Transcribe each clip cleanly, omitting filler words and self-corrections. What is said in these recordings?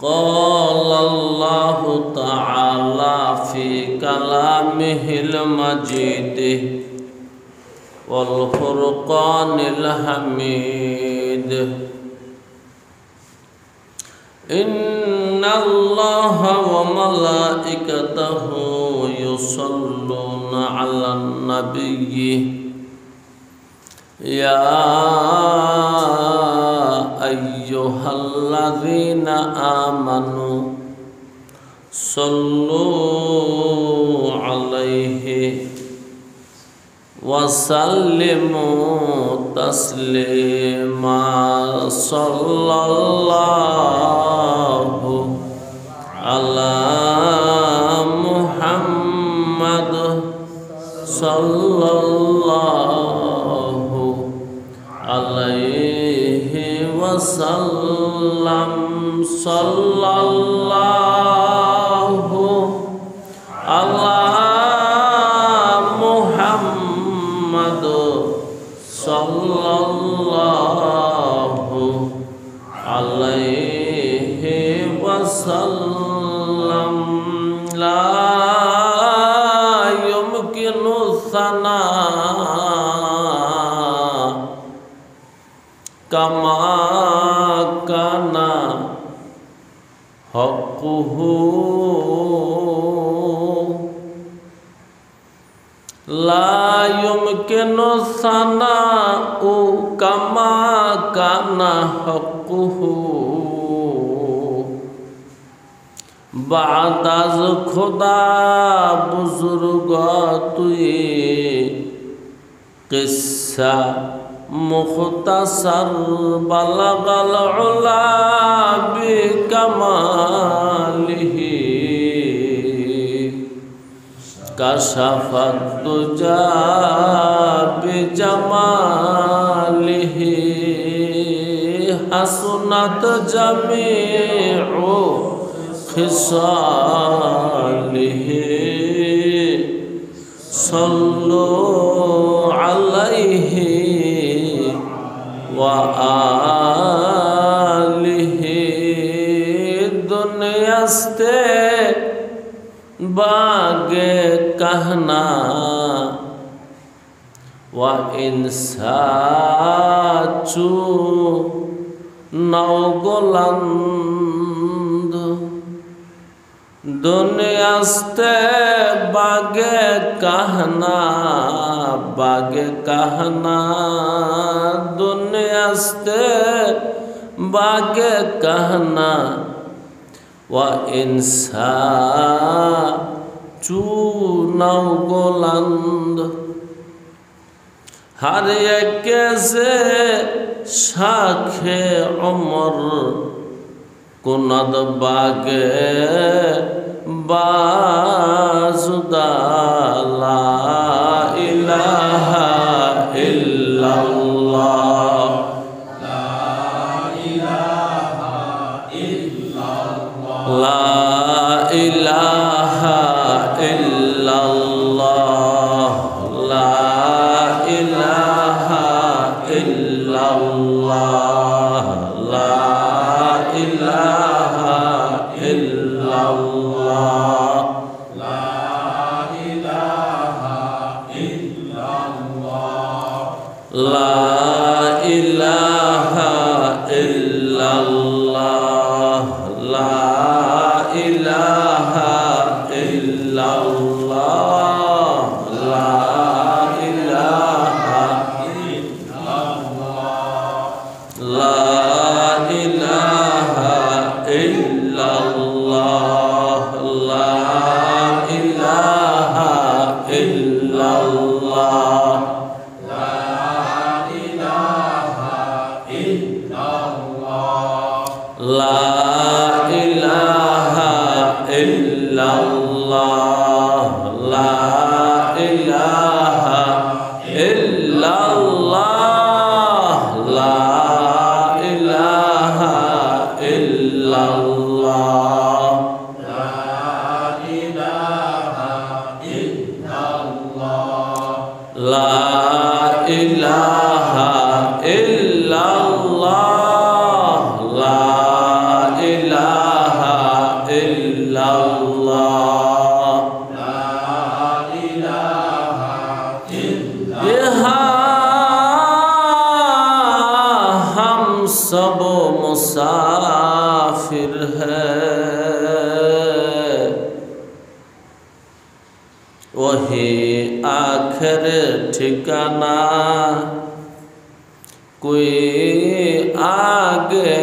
قال الله تعالى في كلامه المجيد والفرقان الحميد إن الله وملائكته يصلون على النبي يا أيها الذين آمنوا صلوا عليه وسلموا تسليما صلى الله على محمد صلى الله عليه وسلم صلى الله على محمد صلى الله عليه وسلم لا يمكن الثناء كما كان حقه لا يمكن الثناء كما كان حقه بعد از خدا بزرگ توی قصہ مختصر بلغ العلا بکماله كشف الدجى بجماله حسنت جميع خصاله صلوا عليه وآله دنیاستے باغے कहना व इंसाचू नौगोलंद दुनियास्ते बागे कहना दुनियास्ते बागे कहना व इंसा चूनौगोलंद हर एक से शाखे उमर कुनद बागे बाजुदा ला इलाहा इल्लल्लाह ला इलाहा इल्लल्लाह ला इलाहा इल्लल्लाह ला इलाहा इल्लल्लाह ला इलाहा इल्लल्लाह ला इलाहा इल्लल्लाह ला इलाहा इल्लल्लाह ला इलाहा इल्लल्लाह ला इलाहा इल्लल्लाह ला इलाहा इल्लल्लाह ला इलाहा इल्लल्लाह ला इलाहा इल्लल्लाह ला इलाहा इल्लल्लाह ला इलाहा इल्लल्लाह ला इलाहा इल्लल्लाह ला इलाहा इल्लल्लाह ला सब मुसाफिर है, वही आखिर ठिकाना, कोई आगे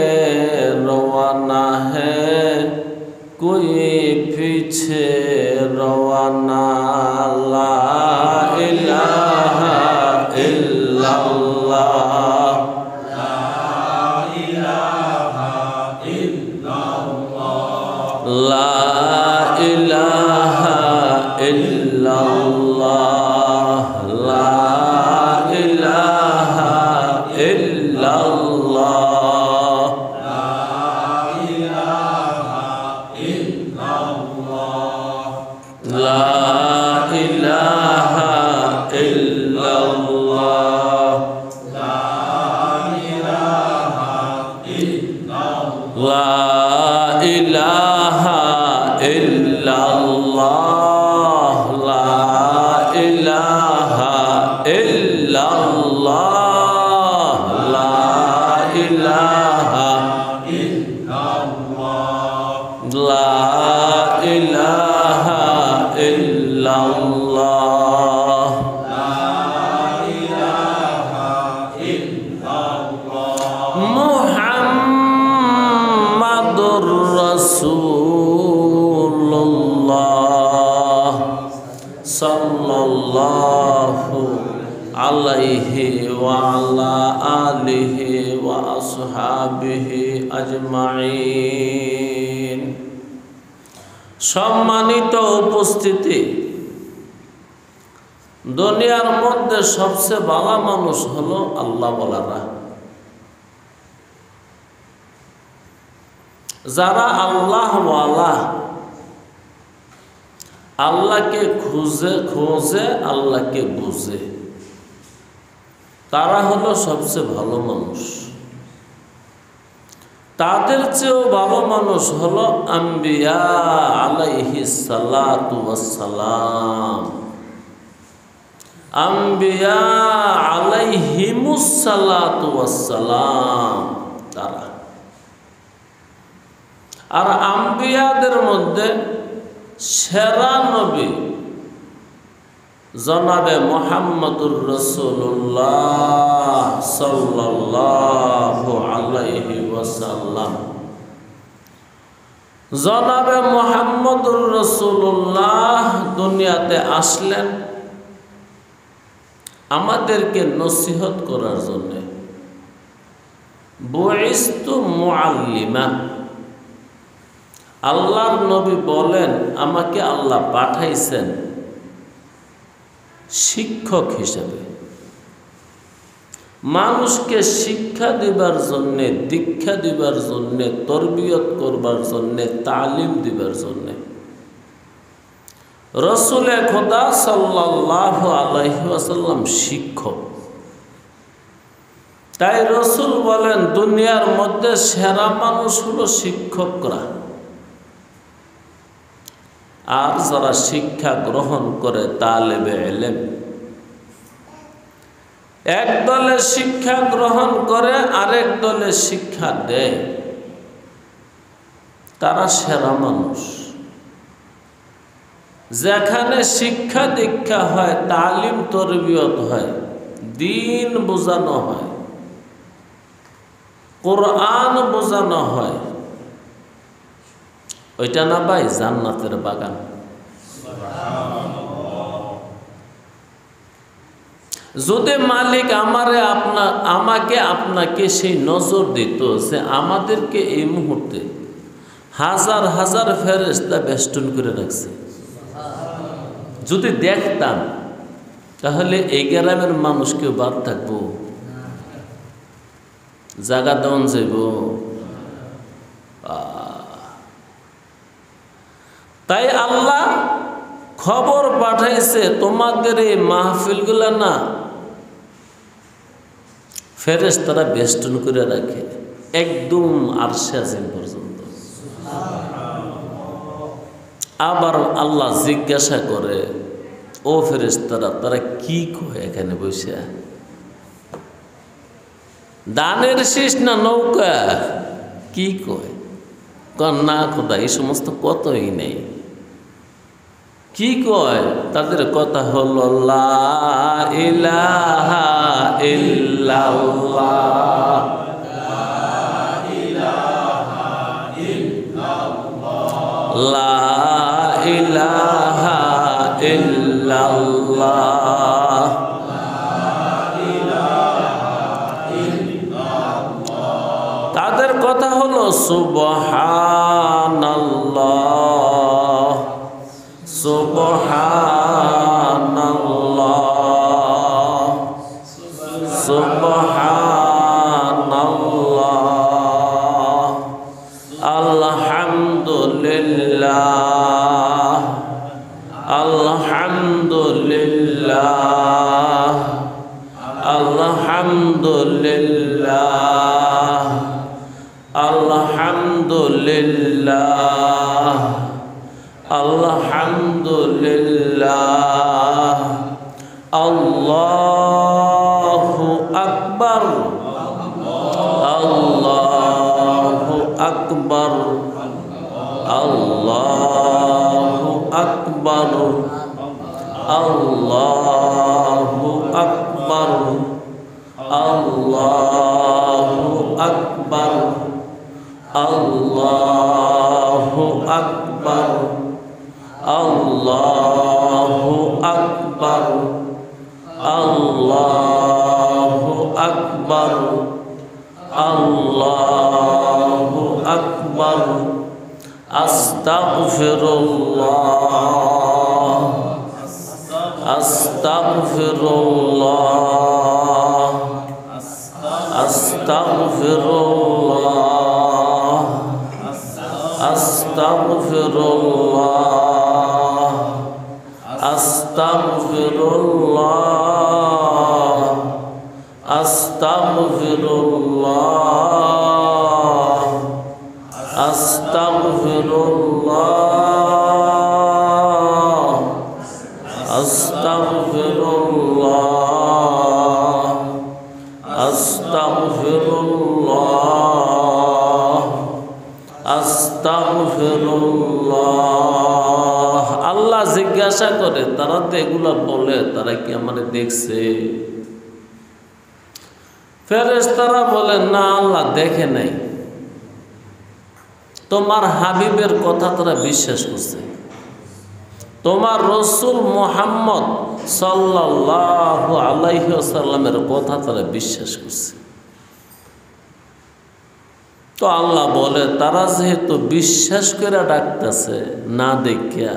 रवाना है, कोई पीछे रवाना। ला इलाहा इल्लल्लाह, ला इलाहा इल्लल्लाह, ला इलाहा इल्लल्लाह, ला इलाहा इल्लल्लाह, ला इलाहा इल्लल्लाह, ला इलाहा इल्लल्लाह, ला इलाहा इल्लल्लाह, ला इलाहा इल्लल्लाह, ला इलाहा इल्लल्लाह, ला इलाहा इल्लल्लाह, ला इलाहा इल्लल्लाह, मुहम्मदुर रसूलुल्लाह सल्लल्लाहु अलैहि व अला आलिहि व আসহাবিহি আজমাইন। সম্মানিত উপস্থিতি, দুনিয়ার মধ্যে সবচেয়ে ভালো মানুষ হলো আল্লাহ ওয়ালারা। যারা আল্লাহ ওয়ালা, আল্লাহকে খোঁজে আল্লাহকে বুঝে, তারা হলো সবচেয়ে ভালো মানুষ। তাদের চেয়েও ভালো মানুষ হলো আম্বিয়া আলাইহিস সালাতু ওয়াস সালাম। আম্বিয়া আলাইহিমুস সালাতু ওয়াস সালাম তারা। আর আম্বিয়াদের মধ্যে সেরা নবী জনাবে মুহাম্মদুর রাসূলুল্লাহ সাল্লাল্লাহু আলাইহি ওয়াসাল্লাম। জনাবে মুহাম্মদুর রাসূলুল্লাহ দুনিয়াতে আসলেন আমাদেরকে নসিহত করার জন্য। বুইস্তু মুআল্লিমা, আল্লাহর নবী বলেন আমাকে আল্লাহ পাঠাইছেন শিক্ষক হিসেবে, মানুষকে শিক্ষা দিবার জন্যে, দীক্ষা দিবার জন্যে, তরবিয়ত করবার জন্যে, তালিম দিবার জন্যে। রসুলে খোদা সাল্লাল্লাহু আলাইহি ওয়াসাল্লাম শিক্ষক। তাই রসুল বলেন দুনিয়ার মধ্যে সেরা মানুষ হলো শিক্ষকরা। আর যারা শিক্ষা গ্রহণ করে তালেবে ইলম, এক দলে শিক্ষা গ্রহণ করে আরেক দলে শিক্ষা দেয়, তারা সেরা মানুষ। যেখানে শিক্ষা দীক্ষা হয়, তালিম তরবিয়ত হয়, দিন বোঝানো হয়, কোরআন বোঝানো হয়, ওইটা না ভাই জান্নাতের বাগান। যদি মালিক আমাকে আপনাকে সেই নজর দিত যে আমাদেরকে এই মুহূর্তে হাজার হাজার ফেরেশতা বেষ্টন করে রাখছে, যদি দেখতাম তাহলে এই গ্রামের মানুষ কেউ বাদ থাকবো? জায়গা দেওয়ান যাইব? তাই আল্লাহ খবর পাঠাইছে তোমাদের এই মাহফিলগুলা না ফেরেশতারা বেষ্টন করে রাখে একদম আরশে আজিম পর্যন্ত। আবার আল্লাহ জিজ্ঞাসা করে, ও ফেরেশতারা তারা কি কয় এখানে বসে? দানের শীষ না নৌকা, কি কয়? না খোদা, এই সমস্ত কতই নেই। কি কয়? তাদের কথা হলো লা ইলাহা ইল্লাল্লাহ, লা ইলাহা ইল্লাল্লাহ। তাদের কথা হলো সুবহানাল্লাহ, সুবহানাল্লাহ, সুবহানাল্লাহ, আলহামদুলিল্লাহ, আলহামদুলিল্লাহ, আলহামদুলিল্লাহ, আলহামদুলিল্লাহ, আলহামদুলিল্লাহ, আল্লাহু আকবার, আল্লাহু আকবার, আল্লাহু আকবার, আল্লাহু আকবার, আল্লাহু আকবার, আল্লাহু আকবার, আল্লাহু আকবার, আল্লাহু আকবার, আল্লাহু আকবার, আস্তাগফিরুল্লাহ, আস্তাগফিরুল্লাহ, আস্তাগফিরুল্লাহ, আস্তাগফিরুল্লাহ, আস্তাগফিরুল্লাহ, আস্তাগফিরুল্লাহ, আস্তাগফিরুল্লাহ, আস্তাগফিরুল্লাহ, আস্তাগফিরুল্লাহ, আস্তাগফিরুল্লাহ। আল্লাহ জিজ্ঞাসা করে, তারা তো এগুলা বলে, তারা কি আমারে দেখছে? ফেরেশতারা বলে, না, আল্লাহ দেখে নাই। তোমার হাবিবের কথা তারা বিশ্বাস করছে, তোমার রসুল মুহাম্মদ সাল্লাল্লাহু আলাইহি ওয়াসাল্লামের কথা তারা বিশ্বাস করছে। তো আল্লাহ বলে, তারা যেহেতু বিশ্বাস করে ডাকতেছে না দেখিয়া,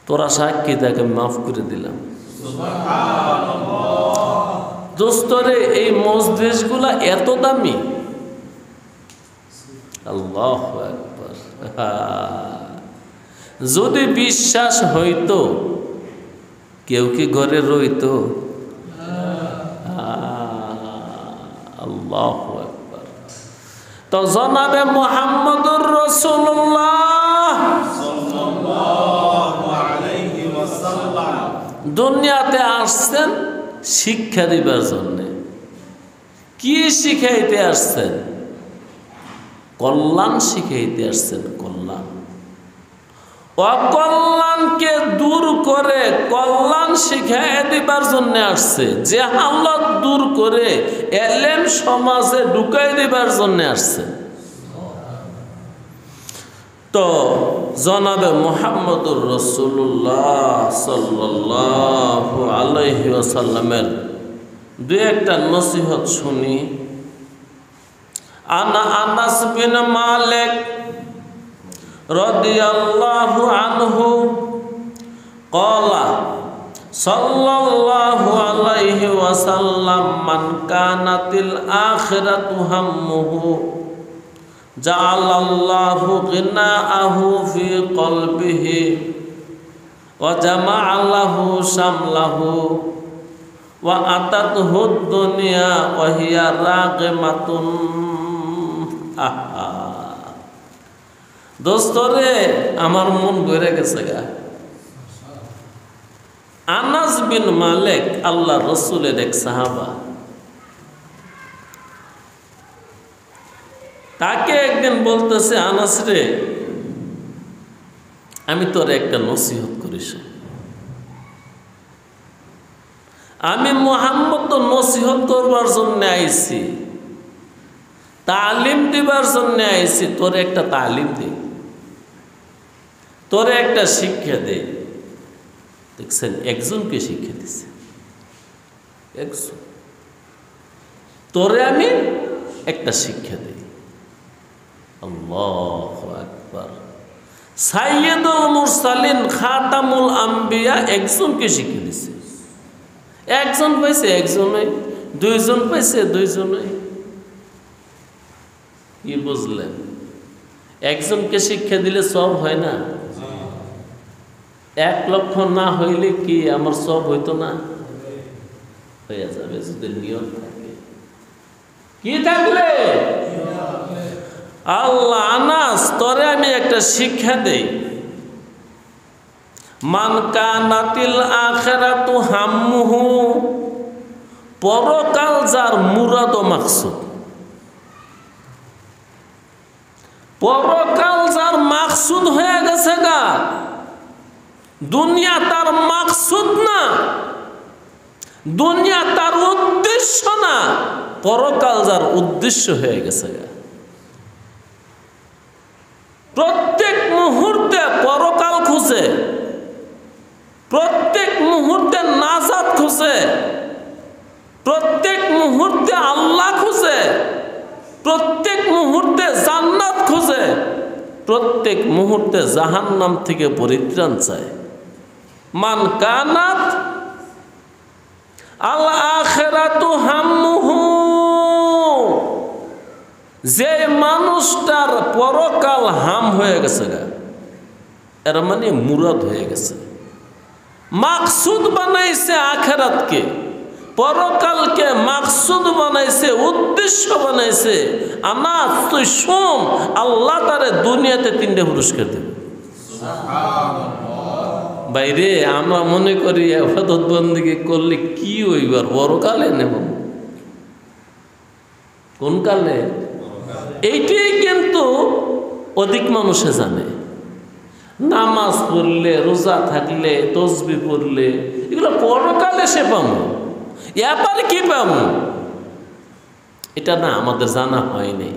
তোরা সাক্ষী, তাকে মাফ করে দিলাম। দোস্তরে, এই মজলিসগুলা এত দামি। আল্লাহু আকবার। যদি বিশ্বাস হইতো, কেউ কি ঘরে রইতো? আল্লাহু আকবার। তো জনাবে মুহাম্মদুর রাসূলুল্লাহ সাল্লাল্লাহু আলাইহি ওয়াসাল্লাম দুনিয়াতে আসছেন শিক্ষা দিবার জন্য। কি শিখাইতে আসছেন? কল্যাণ শিখাইতে আসছেন। কল্যাণ, অকল্যাণকে দূর করে কল্যাণ শিখাই দিবার জন্য আসছে। জাহালাত দূর করে এলেম সমাজে ঢুকাই দিবার জন্য আসছে। তো জনাবে মুহাম্মদুর রাসূলুল্লাহ সাল্লাল্লাহু আলাইহি ওয়াসাল্লামের দুই একটা নসিহত শুনি। আনাস বিন মালিক রাদিয়াল্লাহু আনহু ক্বালা সাল্লাল্লাহু আলাইহি ওয়াসাল্লাম মান কানাতিল আখিরাতু হাম্মুহু জাআলাল্লাহু গিনাআহু ফি কলবিহি ওয়া জামা'a লাহু শামলাহু ওয়া আতাতহু দুনিয়া ওয়া হিয়া রাগিমাতুন। দোস্তরে, আমার মন ভরে গেছে গা। আনাস বিন মালিক আল্লাহ রসুলের এক সাহাবা। তাকে একদিন বলতেছে, আনাস রে, আমি তোর একটা নসিহত করিস। আমি মুহাম্মদ তো নসিহত করবার জন্য আইছি, তালিম দিবার জন্য আইছি, তোর একটা তালিম দে, তোর একটা শিক্ষা দে। দেখছেন, একজনকে শিক্ষা দিছে, একজন। তোরে আমি একটা শিক্ষা দিই। আল্লাহু আকবার। সাইয়্যিদুল মুরসালিন খাতামুল আম্বিয়া একজনকে শিক্ষা দিছে। একজন পাইছে একজনে, দুইজন পাইছে দুইজনে। কি বুঝলেন? একজনকে শিক্ষা দিলে সব হয় না? 1 লক্ষ না হইলে কি আমার সব হইতো না? হয়ে যাবে যদি নিয়ম থাকে। কি থাকলে? আল্লাহ, আনাস তোরে আমি একটা শিক্ষা দেই। মান কানাতিল আখিরাতু হাম্মুহু, পরকাল যার মুরাদ ও মাকসুদ, পরকাল যার মাকসুদ হয়ে গেছে গা, দুনিয়া তার মাকসুদ না, দুনিয়া তার উদ্দেশ্য না, পরকাল যার উদ্দেশ্য হয়ে গেছে গা। প্রত্যেক মুহূর্তে পরকাল খুঁজে, প্রত্যেক মুহূর্তে নাজাত খুঁজে, প্রত্যেক মুহূর্তে আল্লাহ খুঁজে, প্রত্যেক মুহূর্তে জান্নাত খুঁজে, প্রত্যেক মুহূর্তে জাহান্নাম থেকে পরিত্রাণ চায়। মান কানাত আল আখিরাতু হাম্মুহু, যে মানুষটার পরকাল হাম হয়ে গেছে গা, এর মানে মুরাদ হয়ে গেছে, মাকসুদ বানাইছে আখিরাতকে, পরকালকে মাকসুদ বানাইছে, উদ্দেশ্য বানাইছে। আনাস তুই শোন, আল্লাহ তারে দুনিয়াতে 3টা পুরস্কার দেবে। বাইরে আমরা মনে করি ইবাদত বন্দেগী করলে কি হইবার, পরকালে নেব। কোন কালে? এইটাই কিন্তু অধিক মানুষে জানে। নামাজ পড়লে, রোজা থাকলে, তসবিহ পড়লে, এগুলো পরকালে সে পাবো, এবার কি পাবো এটা না আমাদের জানা হয়নি।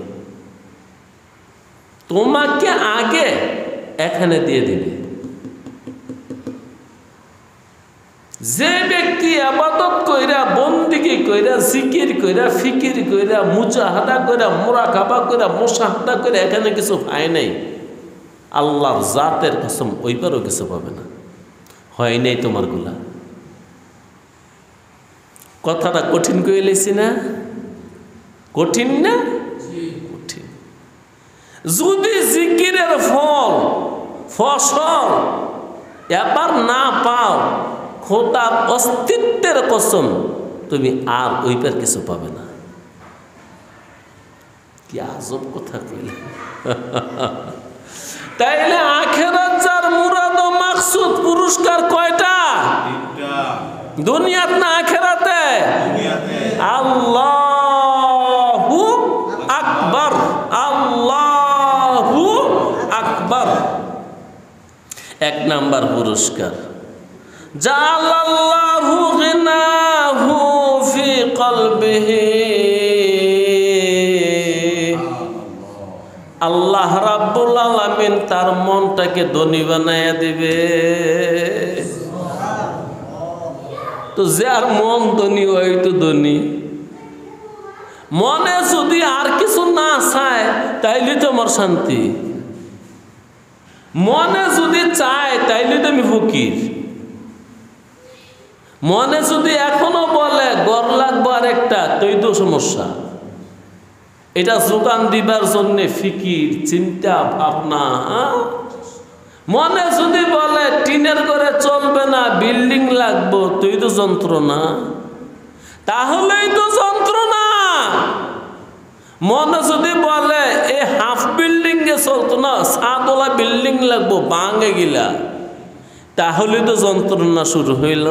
তোমাকে আগে এখানে দিয়ে দিবে। যে ব্যক্তি ইবাদত কইরা, বন্দেগী কইরা, জিকির কইরা, ফিকির কইরা, মুজাহাদা কইরা, মুরাকাবা কইরা, মুশাহাদা কইরা এখানে কিছু পায় নাই, আল্লাহর জাতের কসম ওইবারও কিছু পাবে না। হয় নাই তোমার গুলা। কথাটা কঠিন করে লেছি না? কঠিন না? কঠিন। যদি জিকিরের ফসল এবার না পাও, খোদার অস্তিত্বের কসম তুমি আর ওইবার কিছু পাবে না। কি আজব কথা কইলে। তাইলে আখিরাত যার মুরাদ ও মাকসুদ, পুরস্কার কয়টা? 3টা। দুনিয়াত না আখিরাতে? আল্লাহু আকবার, আল্লাহু আকবার। 1 নাম্বার পুরস্কার, জালাল্লাহু গিনাহু ফি কলবিহি, আল্লাহ রাব্বুল আলামিন তার মনটাকে ধনী বানায়া দিবে। তো যার মন ধনী হয় তো ধনী, মনে যদি আর কিছু না চায় তাইলে তো আমার শান্তি। মনে যদি চায় তাইলে তো আমি ফকির। মনে যদি এখনো বলে গড় লাগবো আর একটা, তুই তো সমস্যা। এটা যোগান দিবার জন্যে ফিকির, চিন্তা ভাবনা। মনে যদি বলে টিনের ঘরে চলবে না, বিল্ডিং লাগবো, তুই তো যন্ত্রণা। তাহলেই তো যন্ত্রণা। মনে যদি বলে এই হাফ বিল্ডিং এ চলতো না, ছাদওয়ালা বিল্ডিং লাগবো, ভাঙে গিলা, তাহলে তো যন্ত্রণা শুরু হইল।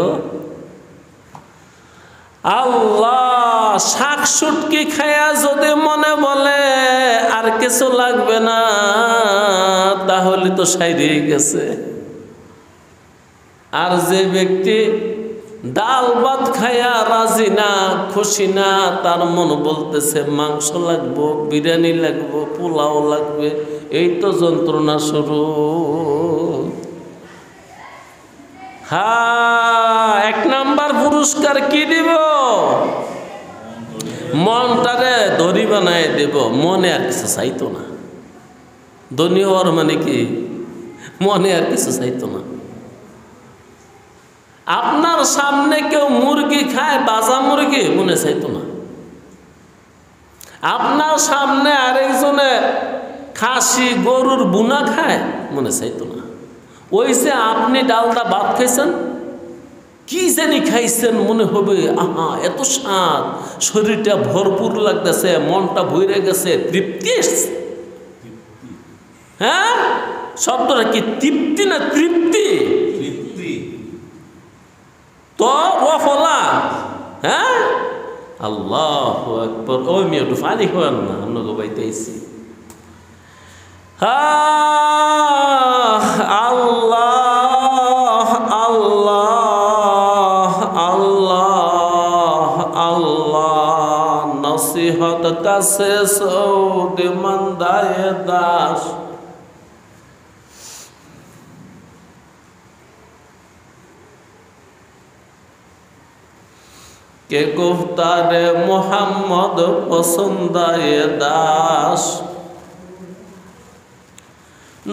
আল্লাহ শাক সুটকি খায়া যদি মনে বলে আর কিছু লাগবে না, তাহলে তো সাইরে গেছে। আর যে ব্যক্তি ডাল ভাত খায়া রাজি না, খুশি না, তার মন বলতেছে মাংস লাগবো, বিরিয়ানি লাগবো, পোলাও লাগবে, এই তো যন্ত্রণা শুরু। হ্যাঁ, 1 নাম্বার পুরস্কার কি দিব? মনটারে দড়ি বানায় দেব, মনে আর কিছু চাইতো না। ধনী হওয়ার মানে কি? মনে আর কিছু চাইতো না। আপনার সামনে কেউ মুরগি খায়, বাজা মুরগি, মনে চাইতো না। আপনার সামনে আরেকজনে খাসি গরুর বুনা খায়, মনে চাইতো না। ওই যে আপনি ডালদা ভাত খাইছেন, কি জানি খাইছেন, মনে হবে আহা এত স্বাদ, শরীরটা ভরপুর লাগতেছে, মনটা ভরে গেছে, তৃপ্তি এসছে। হ্যাঁ, শব্দটা কি তৃপ্তি না তৃপ্তি? তো রফলা। হ্যাঁ, আল্লাহু আকবার। ওই মেয়ে একটু ফানি হন না, আমরা গোবাইতে আইছি। আল্লাহ আল্লাহ আল্লাহ আল্লাহ, নসিহত কাছে সৌদি মন্দায় দাস। কে গুফতারে মোহাম্মদ পছন্দায় দাস,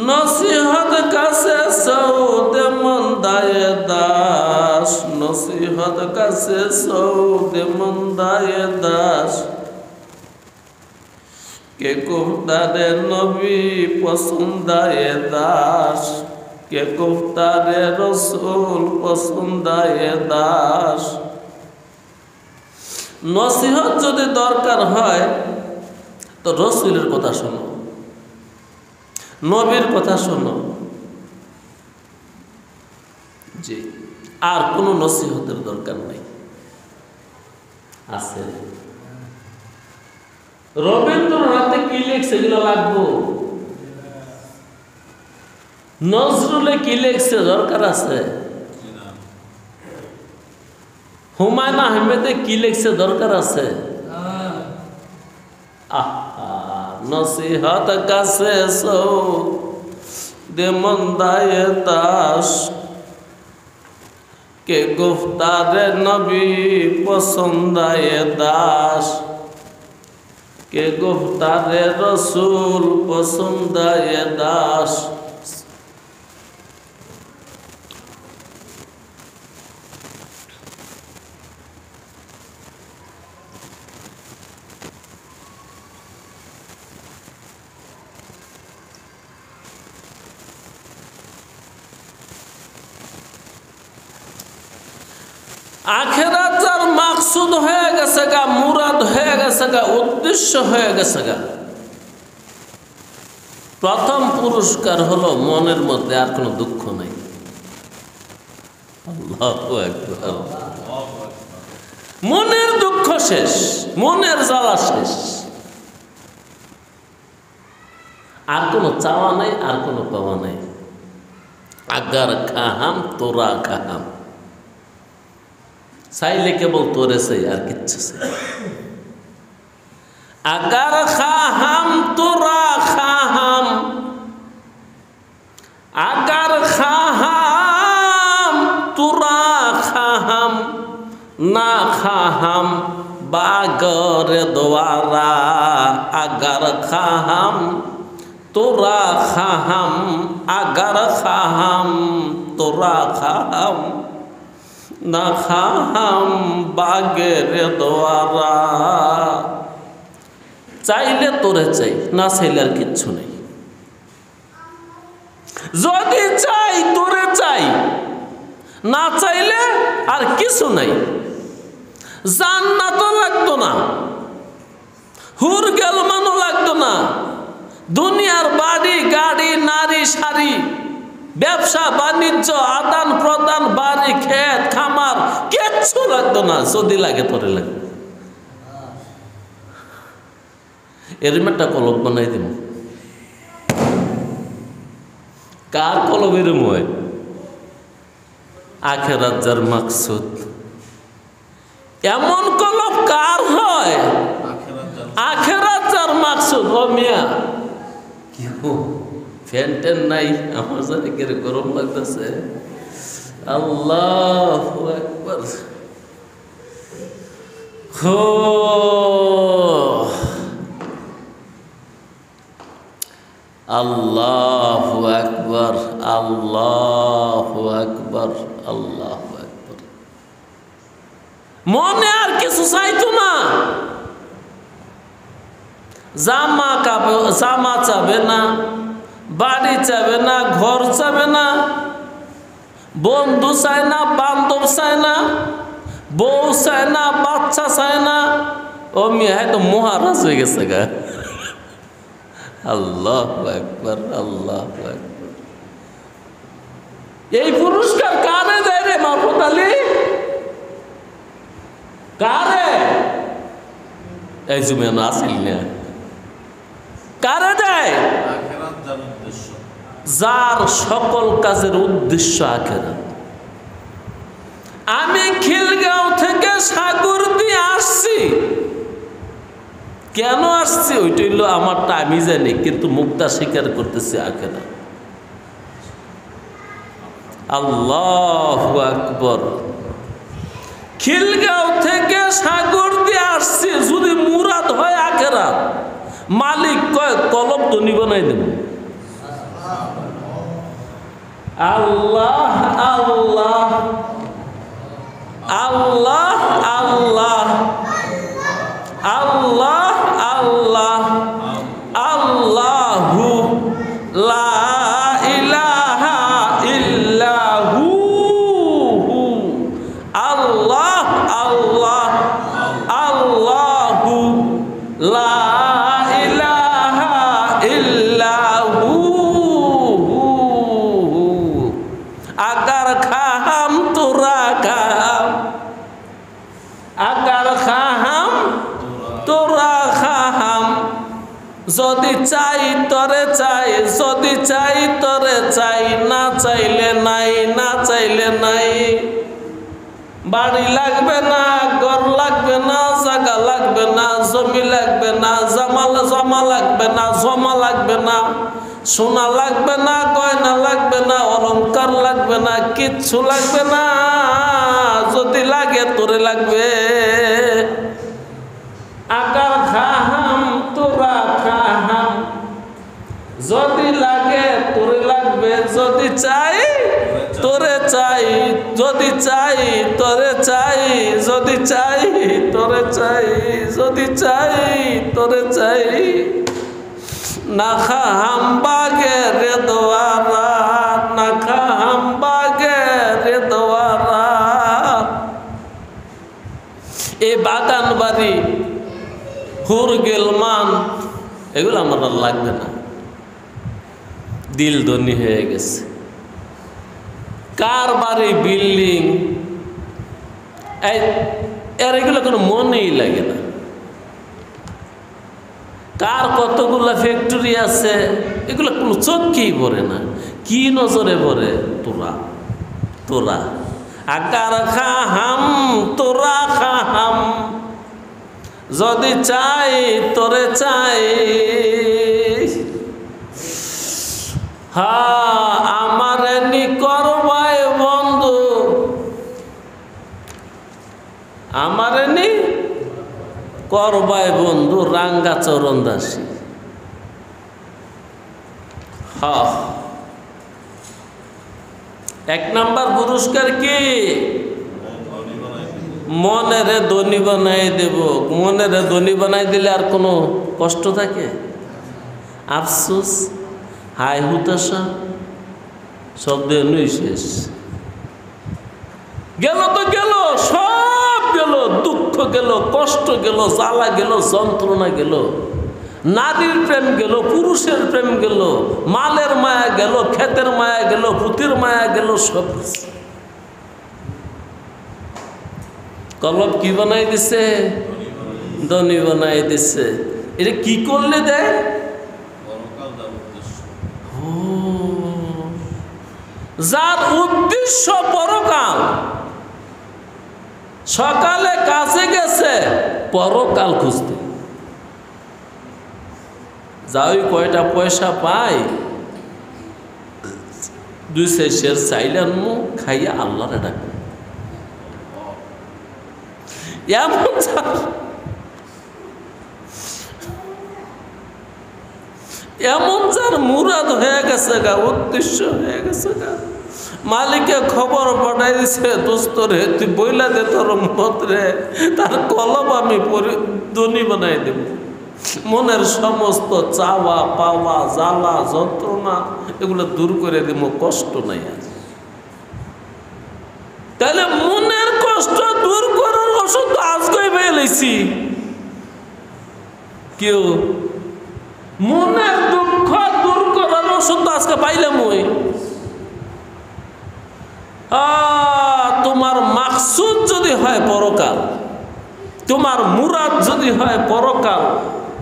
নসিহত কাছে সৌদে মন্দায় দাস, নসিহত কাছে সৌদে মন্দায় দাস। কে গুফতারে নবী পছন্দায় দাস, কে গুফতারে রসুল পছন্দায় দাস। নসিহত যদি দরকার হয় তো রসুলের কথা শোনো, নবীর কথা শোনো। জি, আর কোনো নসিহতের দরকার নাই। আছে রবীন্দ্রনাথে কি লেখছে এগুলো লাগবো? নজরুলে কি লেখছে দরকার আছে? হুমায়ুন আহমেদে কি লিখছে দরকার আছে? নসিহত কাছে সৌদে মন্দায় দাস, কে গুফতারে নবী পছন্দায় দাস, কে গুফতারে রসুল পছন্দায় দাস। আখেরাত যার মাকসুদ হয়ে গেছে গা, মুরাদ হয়ে গেছে গা, উদ্দেশ্য হয়ে গেছে গা, প্রথম পুরস্কার হলো মনের মধ্যে আর কোনো দুঃখ নাই। আল্লাহু আকবার। মনের দুঃখ শেষ, মনের জ্বালা শেষ, আর কোনো চাওয়া নাই, আর কোনো পাওয়া নাই। আগার খাহাম তোরা খাহাম, চাইলে কেবল তোরে চাই, আর কিচ্ছু চাই। আগার খাহাম তোরা খাহাম, আগার খাহাম তোরা খাহাম, না খাহাম বাগর দোয়ারা। আগার খাহাম তোরা খাহাম, আগার খাহাম তোরা খাহাম, না খাহাম বাগের দোয়ারা। চাইলে তোরে চাই, না চাইলে আর কিচ্ছু নেই। যদি চাই তোরে চাই, না চাইলে আর কিছু নাই। জান্নাতও লাগতো না, হুর গেলমানও লাগতো না, দুনিয়ার বাড়ি গাড়ি নারী শাড়ি, ব্যবসা বাণিজ্য আদান প্রদান, বাড়ি ক্ষেত খামার কিচ্ছু লাগতো না। যদি লাগে তোরে লাগে, এরম একটা কলব বানাই দিব। কার কলবের মই? আখেরাত যার মাকসুদ। এমন কলব কার হয়? আখেরাত যার মাকসুদ। ও মিয়া কি ফ্যান ট্যান নাই? আমার জানি কে গরম লাগতেছে। আল্লাহু আকবার। হো আল্লাহু আকবার, আল্লাহু আকবার, আল্লাহু আকবার। মনে আর কিছু চাইতো না। জামা চাবে না, বাড়ি চাবে না, ঘর চাবে না, বন্ধু চায় না, বান্ধব চায় না, বউ চায় না, বাচ্চা চায় না। ও মিয়া তো মহারাজ হয়ে গেছে গা। আল্লাহু আকবার, আল্লাহু আকবার। এই পুরস্কার কারে দেয় রে মাহফুজ আলী? কারে? এই জুমেন আসিল না। কারে দেয়? যার সকল কাজের উদ্দেশ্য আখেরাত। আমি খিলগাঁও থেকে সাগর দিয়ে আসছি। কেন আসছি ওইটা হইল আমারটা আমি জানি, কিন্তু মুক্তা স্বীকার করতেছি আখেরাত। আল্লাহু আকবার। খিলগাঁও থেকে সাগর দিয়ে আসছি, যদি মুরাদ হয় আখেরাত, মালিক কয় কলব ধনী বানাই দেব। আল্লাহ আল্লাহ আল্লাহ আল্লাহ আল্লাহ আল্লাহ আল্লাহু লা ইলাহা ইল্লাহু আল্লাহ আল্লাহ আল্লাহু লা ইলাহা ইল্লাহু। আগার খাহাম তোরা খাহাম, আগার খাহাম তোরা খাহাম, যদি চাই তরে চাই, যদি চাই তরে চাই, না চাইলে নাই, না চাইলে নাই। বাড়ি লাগবে না, ঘর লাগবে না, জায়গা লাগবে না, জমি লাগবে না, জমা লাগবে না, জমা লাগবে না, সোনা লাগবে না, গয়না লাগবে না, অলংকার লাগবে না, কিচ্ছু লাগবে না। যদি লাগে তোরে লাগবে। আগার খাহাম তোরা খাহাম, যদি লাগে তোরে লাগবে, যদি চাই তোরে চাই, যদি চাই তোরে চাই, যদি চাই তোরে চাই, যদি চাই তোরে চাই। না খাহাম বাগে রে দোয়ারা, না খাহাম বাগে রে দোয়ারা। এই বাগান বাড়ি, হুর গেলমান, এগুলো আমার আর লাগবে না। দিল ধনী হয়ে গেছে। কার বাড়ি, বিল্ডিং, এর এগুলো কোনো মনেই লাগে না। কার কতগুলা ফ্যাক্টরি আছে, এগুলো কোনো চোখেই পড়ে না। কি নজরে পড়ে? তোরা তোরা। আকার খাহাম তোরা খাহাম, যদি চাই তোরে চাই। হ্যাঁ আমার নি করবাই বন্ধু, আমার নি করবাই বন্ধু রাঙ্গা চরণ দাসী। হ্যাঁ, এক নাম্বার পুরস্কার কি? মনেরে ধনী বানাই দেব। মনেরে ধনী বানাই দিলে আর কোনো কষ্ট থাকে? আফসোস, হাই হুতাশা সব দেনই শেষ। গেল তো গেল, সব গেল। দুঃখ গেল, কষ্ট গেল, জ্বালা গেল, যন্ত্রণা গেল, নারীর প্রেম গেল, পুরুষের প্রেম গেল, মালের মায়া গেল, ক্ষেতের মায়া গেল, পুতির মায়া গেল, সব। কলব কি বানাই দিছে? ধনী বানাই দিছে। এটা কি করলে দেয়? যার উদ্দেশ্য পরকাল, সকালে কাজে গেছে পরকাল খুঁজতে, যাই কয়টা পয়সা পাই দুই শেষের চাইলেন মুখ খাইয়া আল্লাহরে ডাকে। এমন যার মুরাদ হয়ে গেছে গা, উদ্দেশ্য হয়ে গেছে গা, মালিকে খবর পাঠাই দিছে, দোস্ত রে তুই বইলা দে তোর মত রে, তার কলম আমি ধনী বানাই দেব, মনের সমস্ত চাওয়া পাওয়া জ্বালা যন্ত্রণা এগুলো দূর করে দেব, কষ্ট নাই আর। তাহলে মনের কষ্ট দূর করার ওষুধ আজকে পেয়ে লেছি। কেউ মনের দুঃখ দূর করার ওষুধ আজকে পাইলাম ওই। তোমার মাকসুদ যদি হয় পরকাল, তোমার মুরাদ যদি হয় পরকাল,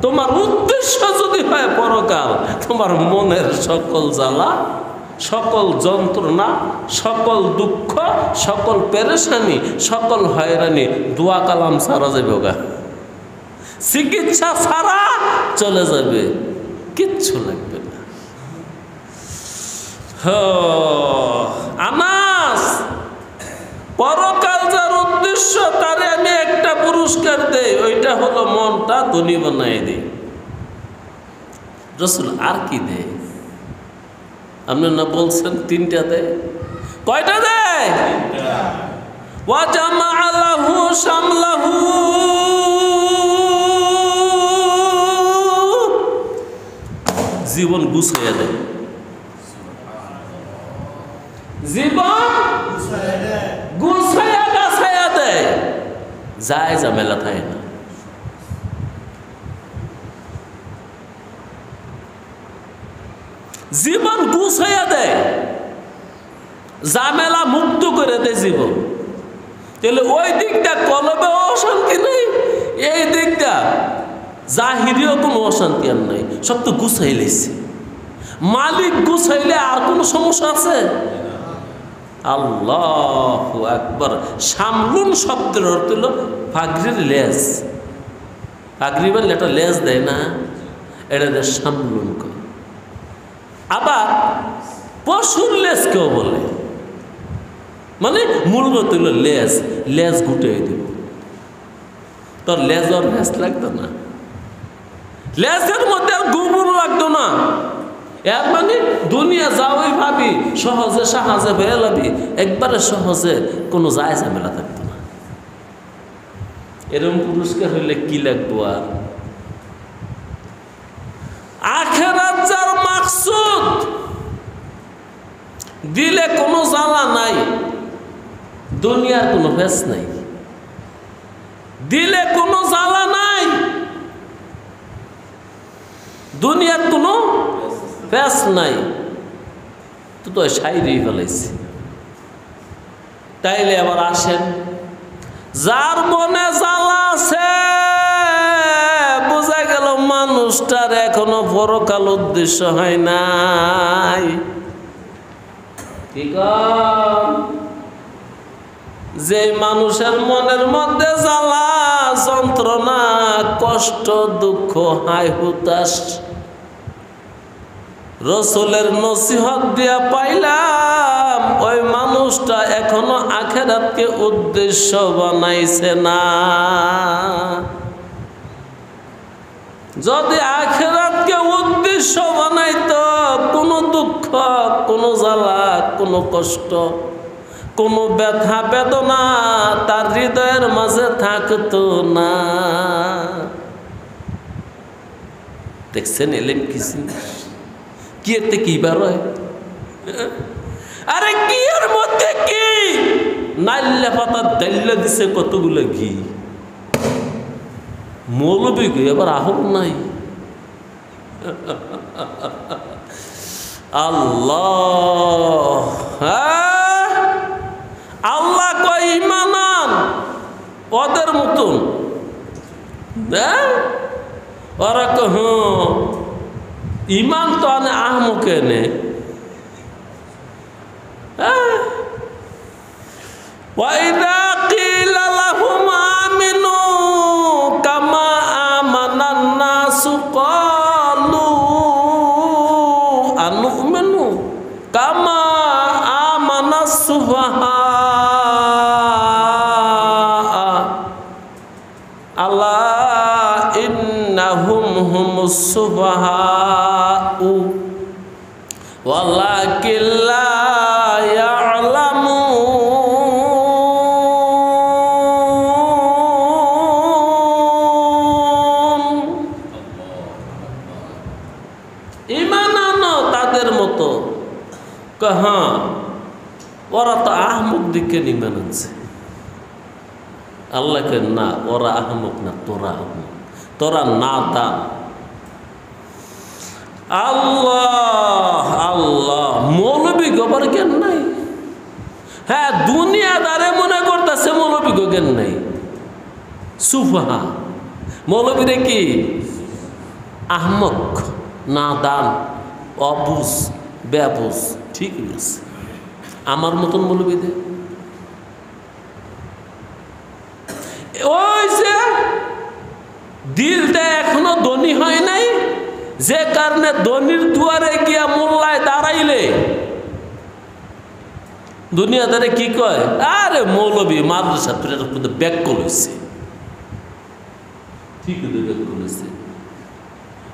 তোমার উদ্দেশ্য যদি হয় পরকাল, তোমার মনের সকল জ্বালা, সকল যন্ত্রণা, সকল দুঃখ, সকল পেরেশানি, সকল হয়রানি দোয়া কালাম সারা যাবে গা, চিকিৎসা ছাড়া চলে যাবে, কিচ্ছু লাগবে না। আনাস, পরকাল যার উদ্দেশ্য তারে আমি একটা পুরস্কার দেই, ওইটা হলো মনটা ধনী বানাই দেই। রাসূল আর কি দেয়? আপনি না বলছেন তিনটা দেয়, কয়টা দেয়? ওয়া জামাআ লাহু শামলাহু, জীবন গুছাইয়া দেয়, জীবন গুছাইয়া গাছাইয়া দেয়, যায় ঝামেলা থাকে না। জীবন গুছাইয়া দেয়, ঝামেলা মুক্ত করে দেয় জীবন। তাহলে ওই দিকটা কলবে অশান্তি নেই, এই দিকটা জাহিরিও কোনো অশান্তি আর নাই, সব তো গুছাই লেছে। মালিক গুছাইলে আর কোনো সমস্যা আছে? আল্লাহু আকবার। শামলুন শব্দের অর্থ হলো পাগড়ির লেজ। পাগড়ি বললে একটা লেজ দেয় না, এটা দেয় শামলুন করে। আবার পশুর লেজ কেউ বলে, মানে মূলত হলো লেজ, লেজ গুটিয়ে দেব। তোর লেজ আর লেজ লাগতো না, লেজের মধ্যে আর গোবর লাগতো না। এর মানে দুনিয়া যাওয়াই ভাবি সহজে সাহায্যে হয়ে লাবি, একবারে সহজে কোনো যায় ঝামেলা থাকতো না। এরকম পুরস্কার হইলে কি লাগবো আর? আখিরাত যার মাকসুদ, দিলে কোনো জ্বালা নাই, দুনিয়ার কোনো ফেস নাই, দিলে কোনো জ্বালা নাই, দুনিয়ার কোনো ফেস নাই, তো সাইরেই ফেলাইছে। তাইলে আবার আসেন, যার মনে জ্বালা আছে, বোঝা গেল মানুষটার এখনো পরকাল উদ্দেশ্য হয় নাই। ঠিক যে মানুষের মনের মধ্যে জ্বালা যন্ত্রণা কষ্ট দুঃখ হাই হুতাশ রসুলের নসিহত দিয়া পাইলাম, ওই মানুষটা এখনো আখিরাতকে উদ্দেশ্য বানাইছে না। যদি আখিরাতকে উদ্দেশ্য বানাইতো, কোনো দুঃখ, কোনো জ্বালা, কোনো কষ্ট, কোনো ব্যথা বেদনা তার হৃদয়ের মাঝে থাকতো না। দেখছেন এলেন কিছু কি এতে কি বার হয়? আরে কি এর মধ্যে কি নাইল্লা পাতা দাইল্লা দিছে কতগুলো ঘি, মৌলবি ঘি আবার আহব নাই। আল্লাহ, আল্লাহ কয় ঈমান আন, ওদের মতন। ওরা কহ ঈমান তো আনে আহমকে নে, وإذا قيل لهم آمنوا كما آمن الناس قالوا أنؤمن كما آمن السفهاء ألا إنهم هم السفهاء ولكن لا يعلمون कहाँ ওরা তো আহমক দিকে ইমান আনছে আল্লাহকে না ওরা আহমক না তোরা আহমক তোরা না দান আল্লাহ আল্লাহ মৌলবী গোবর জ্ঞান নাই হ্যাঁ দুনিয়াদারে মনে করতেছে মৌলবী জ্ঞান নাই সুফাহা মৌলবীরে কি আহমক না দান অবুজ বেবুজ ঠিক আছে আমার মতন মৌলবীদে ওই যে দিলটা এখনো ধনী হয় নাই যে কারণে ধনীর দুয়ারে গিয়া মোল্লায় দাঁড়াইলে দুনিয়াদারে কি কয় আরে মৌলবী মাদ্রাসা ব্যাক করেছে ঠিক ব্যাক করেছে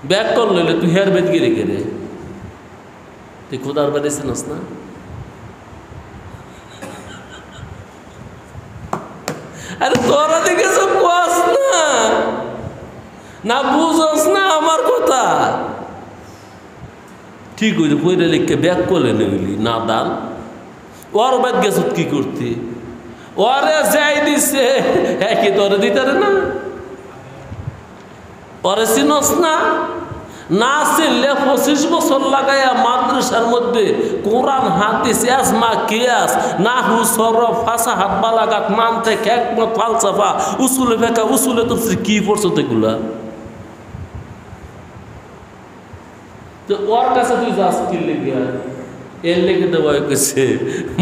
ব্যাক করলে তুই হেয়ার বেদ গিরে গেলে তুই খোদার বাড়ি চিনস না আরে তোরা দিকে সব কস না না বুঝস না আমার কথা ঠিক হইলে পয়লা লিখকে ব্যাক করলে নিলি না দান ওর বাদ গেছ কি করতে ওরে যাই দিছে একই তোরে দিতারে না ওরে চিনস না না চিনলে 25 বছর লাগাইয়া মাদ্রাসার মধ্যে কোরআন হাদিস আজমা কিয়াস নাহু সরফ ফাসাহাত বালাগাত মানতিক হিকমত ফালসাফা উসুলে ফিকহ উসুলে তাফসীর কি পড়ছো এগুলা তো ওর কাছে তুই যাস কি লিখিয়া এর লেগে দেওয়া হয়েছে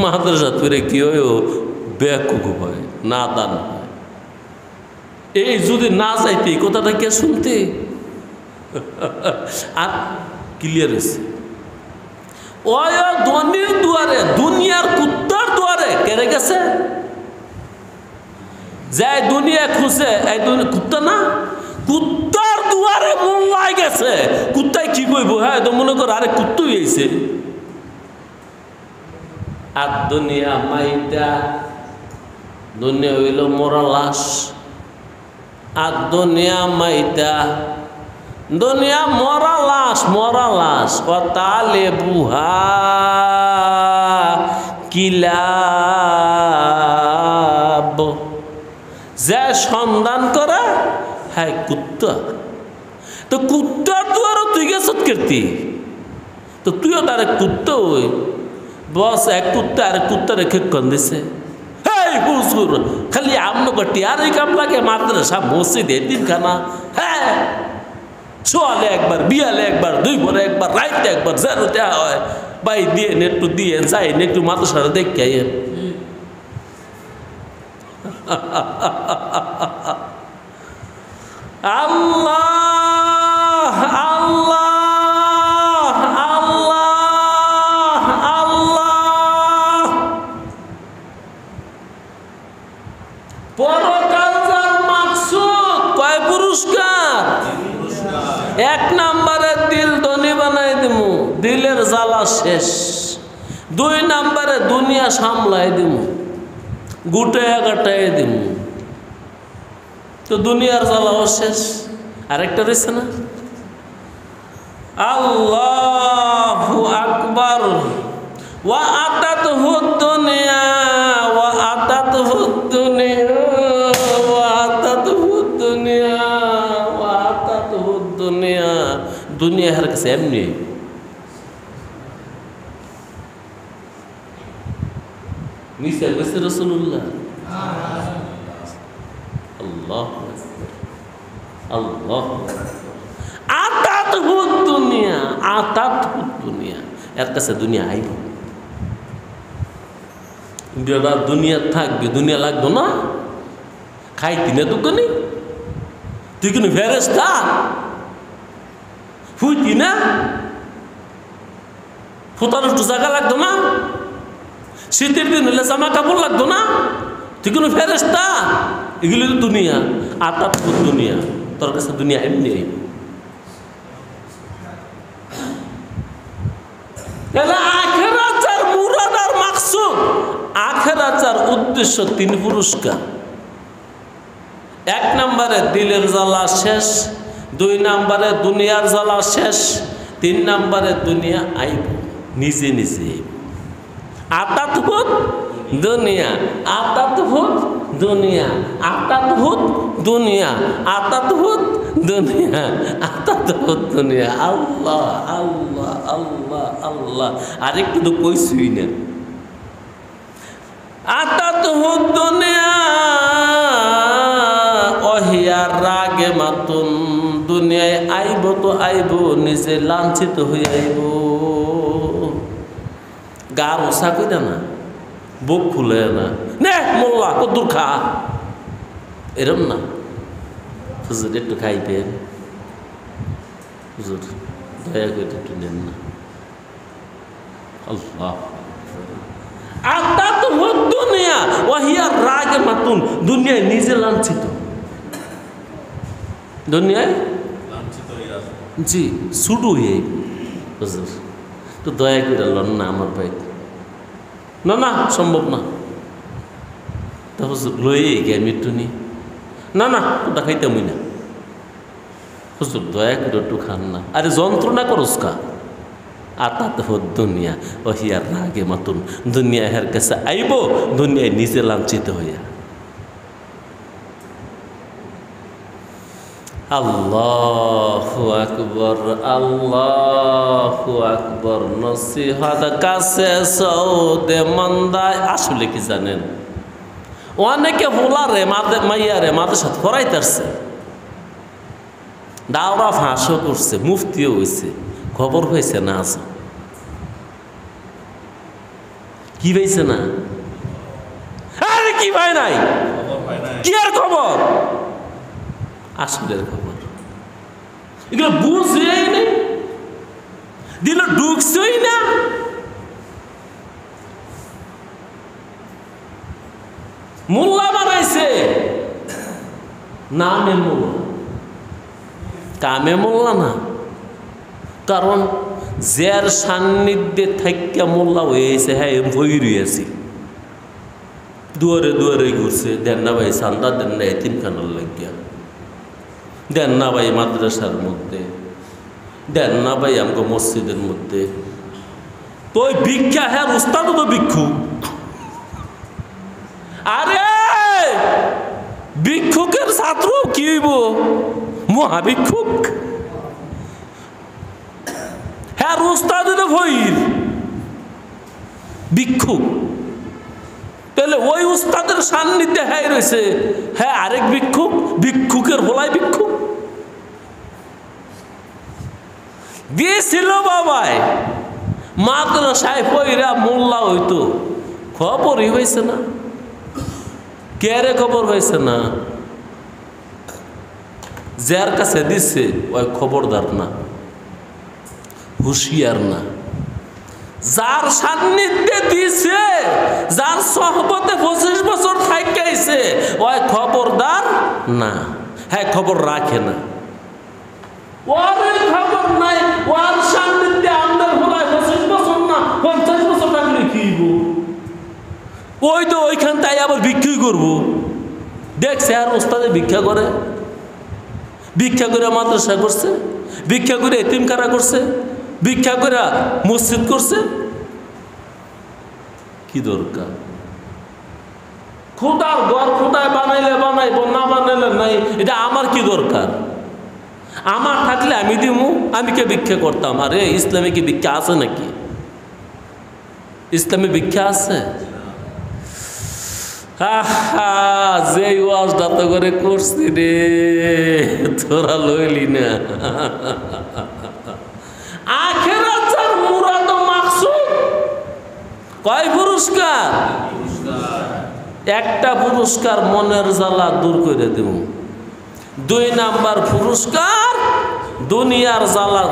মাদ্রাসা তুই কি হয় বেকুব হয় না দান হয় এই যদি না যাইতে এই কথাটা কে শুনতে আর ক্লিয়ার হয়েছে ওই ধনির দুয়ারে দুনিয়ার কুত্তার দুয়ারে কেড়ে গেছে যাই দুনিয়া খুঁজে এই কুত্তা না কুত্তার দুয়ারে মোল্লাই গেছে কুত্তায় কি কইব হ্যাঁ তো মনে কর আরে কুত্তুই হয়েছে আর দুনিয়া মাইটা দুনিয়া হইল মরা লাশ আর দুনিয়া মাইটা দুনিয়া মরা লাশ ও তালে বুহা কিলাব যে সন্ধান করে হ্যাঁ কুত্তা তো কুত্তার দুয়ারও তুই গেছ কীর্তি তো তুইও তার কুত্তা ওই বস এক কুত্তা আর কুত্তা রেখে কন দিছে হুজুর খালি আমনো গটি আর এই কাম লাগে মাদ্রাসা মসজিদ এদিন খানা হ্যাঁ চলে একবার বিয়ালে একবার দুই ভরে একবার রাইতে একবার যেন দেওয়া হয় ভাই দিয়ে একটু দিয়ে যাই একটু মাদ্রাসাটা দেখে আইয়েন আল্লাহ আল্লাহ আল্লাহ আল্লাহ পরকাল যার মাকসুদ কয় পুরস্কার এক নম্বরে দিল ধনী বানাই দিমু দিলের জ্বালা শেষ দুই নম্বরে দুনিয়া সামলাই দিমু গুটায়া গাটাই দিমু তো দুনিয়ার জ্বালাও শেষ আরেকটা রয়েছে না আল্লাহু আকবার ওয়া আতাতহু দুনিয়া ওয়া আতাতহু দুনিয়া ওয়া আতাতহু দুনিয়া ওয়া আতাতহু দুনিয়া দুনিয়া হার কাছে এমনি মিসা বসে রাসূলুল্লাহ আল্লাহ আল্লাহ আতাতহু দুনিয়া এর কাছে দুনিয়া আইব বেড়া দুনিয়া থাকবে, দুনিয়া লাগতো না, খাইতি না দোকানে, তুই কিন্তু ফেরেশতা, ফুইতি না, ফোটার একটু জায়গা লাগতো না, শীতের দিন হলে জামা কাপড় লাগতো না, তুই কিন্তু ফেরেশতা। এগুলো তো দুনিয়া, আতাত দুনিয়া, তোর কাছে দুনিয়া এমনি আইব। আখিরাত যার মুরাদ আর মাকসুদ, আখিরাত যার উদ্দেশ্য, 3 পুরস্কার। 1 নম্বরে দিলের জ্বালা শেষ, 2 নম্বরে দুনিয়ার জ্বালা শেষ, 3 নম্বরে দুনিয়া আইব নিজে নিজে। আতাত হুত দুনিয়া, আতাত হুত দুনিয়া, আতাত হুত দুনিয়া, আতাত হুত দুনিয়া, আতাত হুত দুনিয়া। আল্লাহ আল্লাহ আল্লাহ আল্লাহ। আরেকটু তো কইছই না। আতাত হুত দুনিয়া অহিয়ার রাগে মাতুন, দুনিয়ায় আইব তো আইব, নিজে লাঞ্ছিত হয়ে আইব। গার ওসা কইরা না, বুক ফুলে না, নে মোল্লা কদ্দুর খা, এরম না। হুজুর একটু খাইবেন, হুজুর দয়া করে একটু নেন না। আল্লাহ। আতাত হুত দুনিয়া ওয়াহিয়া রাগে মাতুন, দুনিয়ায় নিজে লাঞ্ছিত, দুনিয়ায় লাঞ্ছিত হয়ে আছে। জি, শুরু হয়ে হুজুর তো দয়া করে লন না আমার ভাই, না না সম্ভব না। তা হুজুর লয়ে গিয়ে মৃত্যু নি, না না ওটা খাইতামই না। হুজুর দয়া করে একটু খান না। আরে যন্ত্রণা করস কা। আতাত হুত দুনিয়া ওহিয়ার রাগে মাতুন, দুনিয়া এর কাছে আইব, দুনিয়ায় নিজে লাঞ্ছিত হইয়া। আল্লাহু আকবার, আল্লাহু আকবার। নসিহত কাছে সৌদে মন্দায়। আসলে কি জানেন, অনেকে বলারে মাইয়ারে মাদের সাথে পড়াইতেছে, দাওরা ফাঁসও করছে, মুফতিও হয়েছে, খবর হয়েছে না? আছে কি হয়েছে না? আরে কি ভাই নাই, কি আর খবর? আসলের খবর এগুলো বুঝেই নেই, দিল ঢুকছেই না। মোল্লা বানাইছে, নামে মোল্লা, কামে মোল্লা না। কারণ যার সান্নিধ্যে থাইকা মোল্লা হয়েছে, হ্যাঁ বই রয়েছি, দুয়ারে দুয়ারে ঘুরছে, দেন না ভাই চান্দা, দেন না এতিমখানার লাগিয়া, দেন না ভাই মাদ্রাসার মধ্যে, দেন না ভাই আমাকে মসজিদের মধ্যে। তো ওই ভিক্ষা, হ্যাঁ উস্তাদ তো ভিক্ষু। আরে ভিক্ষুকের ছাত্র কি হইব? মহাভিক্ষুক। হ্যাঁ উস্তাদ তো ভইর ভিক্ষুক। তাহলে ওই উস্তাদের সান্নিধ্যে হ্যাঁ রয়েছে, হ্যাঁ আরেক ভিক্ষুক, ভিক্ষুকের ভোলাই ভিক্ষুক দিয়েছিল বাবায়। মাদ্রাসায় পইরা মোল্লা হইতো, খবরই হয়েছে না। কে খবর হয়েছে না? যার কাছে দিচ্ছে ওই খবরদার না, হুঁশিয়ার না। যার সান্নিধ্যে দিছে, যার সহবতে 25 বছর থাকাইছে, ওই খবরদার না, হ্যাঁ খবর রাখে না। ওর খবর নাই, ওর সান্নিধ্যে আমাদের হলায় 25 বছর না 50 বছর থাকলে কি ওই তো ওইখান তাই আবার বিক্রি করবো। দেখছে আর ওস্তাদে ভিক্ষা করে, ভিক্ষা করে মাদ্রাসা করছে, ভিক্ষা করে এতিমখানা করছে, ভিক্ষা করে মসজিদ করছে। কি দরকার? খোদার ঘর খোদায় বানাইলে বানাইব, না বানাইলে নাই। এটা আমার কি দরকার? আমার থাকলে আমি দিমু, আমি কে ভিক্ষা করতাম? আরে ইসলামে কি ভিক্ষা আছে নাকি? ইসলামে ভিক্ষা আছে? যে ওয়াজটা তো করে করছি রে, তোরা লইলি না। আখিরাত যার মুরাদ ও মাকসুদ, কয় পুরস্কার? একটা পুরস্কার মনের জ্বালা দূর করে দেব। 2 নাম্বার পুরস্কার দুনিয়ার জ্বালা,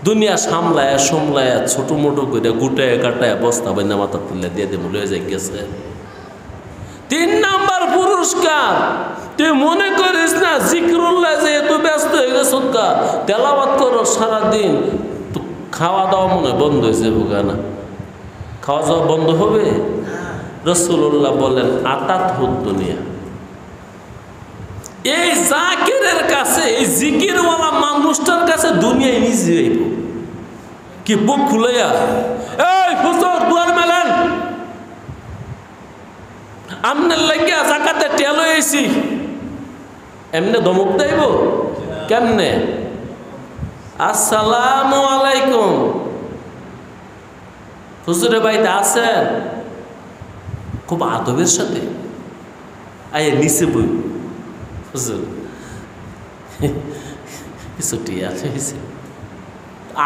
দুনিয়া সামলায় সামলায় ছোট মোটো করে গুটায় কাটায় বস্তা বাইনা মাথা তুলে দিয়ে দেবো, লয়ে যাই গেছে। 3 নাম্বার পুরস্কার, তুই মনে করিস না জিকরুল্লাহ যে এত ব্যস্ত হয়ে গেছ, তেলাওয়াত করো সারাদিন, তো খাওয়া দাওয়া মনে বন্ধ হয়েছে না, খাওয়া দাওয়া বন্ধ হবে? রাসূলুল্লাহ বলেন আতাত হুদ দুনিয়া, এই জাকিরের কাছে, এই জিকিরওয়ালা মানুষটার কাছে দুনিয়ায় নিজে যাইব। কি বুক খুলাইয়া, এই হুজুর দুয়ার মেলেন, আমনের লাগিয়া জাকাতে টেল হয়েছি, এমনি ধমক দেব? কেমনে? আসসালামু আলাইকুম, হুজুরের বাড়িতে আছেন? খুব আদবের সাথে আয়ে নিচে বই, হুজুর ছুটি আছে,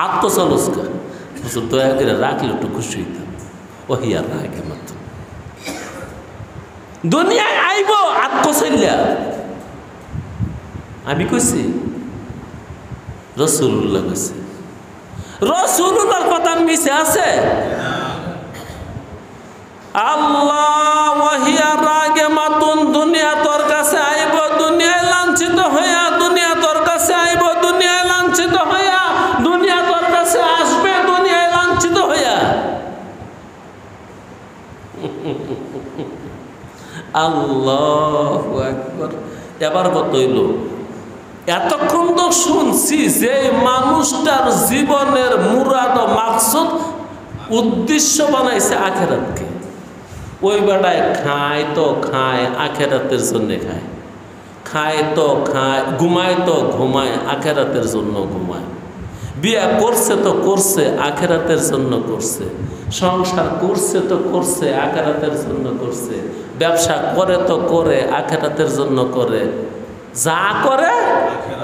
আত্মচলস্কার, হুজুর দয়া করে রাখলে একটু খুশি হইতাম। ওহি আর রাখে মাত্র দুনিয়ায় আইব আত্মচল্যা। আমি কইছি? রাসূলুল্লাহ কইছে। রাসূলুল্লাহর কথা মিছে আছে? আল্লাহ ওয়াহিয়া রাগে মাতুন, দুনিয়া তোর কাছে আইব, দুনিয়ায় লাঞ্ছিত হইয়া, দুনিয়া তোর কাছে আইব, দুনিয়ায় লাঞ্ছিত হইয়া, দুনিয়া তোর কাছে আসবে, দুনিয়ায় লাঞ্ছিত হইয়া। আল্লাহু আকবার। এবার কত হইল? এতক্ষণ তো শুনছি যে মানুষটার জীবনের মুরাদ ও মাকসুদ, উদ্দেশ্য বানাইছে আখিরাতকে। ওই বেটায় খায় তো খায় আখিরাতের জন্য খায়, খায় তো খায়, ঘুমায় তো ঘুমায় আখিরাতের জন্য ঘুমায়, বিয়া করছে তো করছে আখিরাতের জন্য করছে, সংসার করছে তো করছে আখিরাতের জন্য করছে, ব্যবসা করে তো করে আখিরাতের জন্য করে, যা করে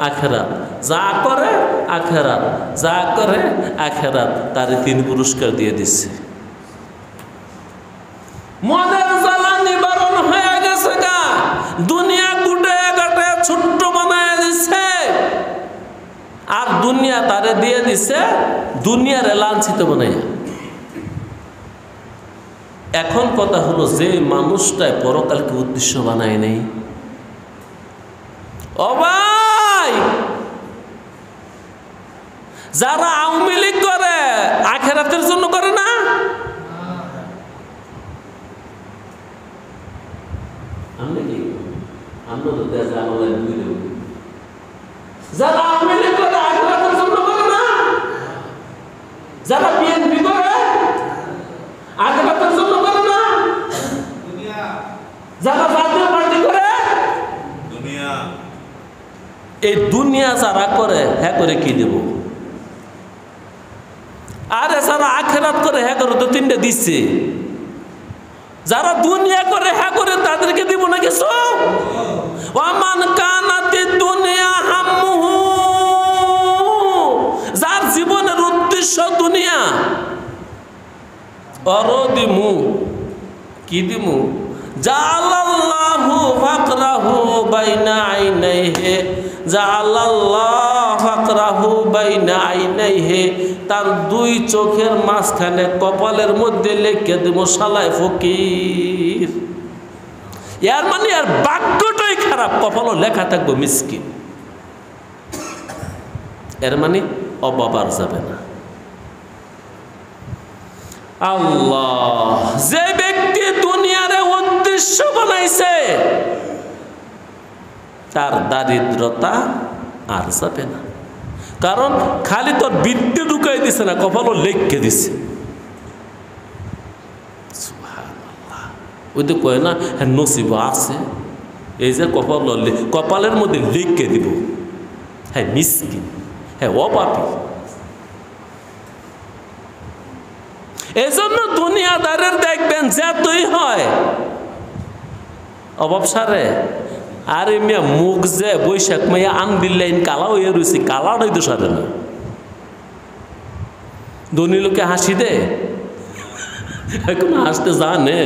আখিরাত, যা করে আখিরাত, যা করে আখিরাত, তারে 3 পুরস্কার দিয়ে দিচ্ছে। মনের জ্বালা নিবারণ হয়ে গেছে গা, দুনিয়া গুটায় গাটায় ছোট্ট বানায় দিচ্ছে, আর দুনিয়া তারে দিয়ে দিছে দুনিয়ারে লাঞ্ছিত বানাইয়া। এখন কথা হলো, যে মানুষটায় পরকালকে উদ্দেশ্য বানায় নেই, ও ভাই, যারা আওয়ামী লীগ করে আখিরাতের জন্য করে না? যারা আওয়ামী লীগ করে আখিরাতের জন্য করে না? যারা বিএনপি করে আখিরাতের জন্য করে না? যারা জাতীয় পার্টি করে দুনিয়া, এই দুনিয়া যারা করে হ্যাঁ করে কি দেব? আরে যারা আখিরাত করে হ্যাঁ করে তো 3টা দিচ্ছে, যারা দুনিয়া করে হ্যাঁ করে তাদেরকে দিব না কিছু? ওয়ামান কানাতি দুনিয়া হাম্মুহু, যার জীবনের উদ্দেশ্য দুনিয়া, অরদিমু কি দিমু? জাআলাল্লাহু ফাকরাহু বাইনা আইনাইহি, জাআলাল্লাহু ফাকরাহু বাইনা আইনাইহি, তার 2 চোখের মাঝখানে কপালের মধ্যে লিখে দেব শালায় ফকির। এর মানে আর বাক্যটাই খারাপ, কপালও লেখা থাকবো মিসকিন। এর মানে অভাব আর যাবে না। আল্লাহ, যে ব্যক্তি দুনিয়ারে উদ্দেশ্য বানাইছে তার দারিদ্রতা আর যাবে না, কারণ খালি তোর বিদ্যে ঢুকাই দিছে না, কপালও লেখকে দিছে। সুবহানাল্লাহ। ওই তো কয় না, হ্যাঁ নসিব আছে, এই যে কপালের মধ্যে লেখকে দিব, হ্যাঁ মিসকিন, হ্যাঁ অপাপী। এজন্য দুনিয়াদারের দেখবেন যতই হয় অভাব সারে, আরে মিয়া মুখ যে বৈশাখ মাইয়া আনবিল্লাইন কালা হয়ে রয়েছে, কালার হইতে সারে না। ধনী লোকে হাসি দে, এখন হাসতে জানে,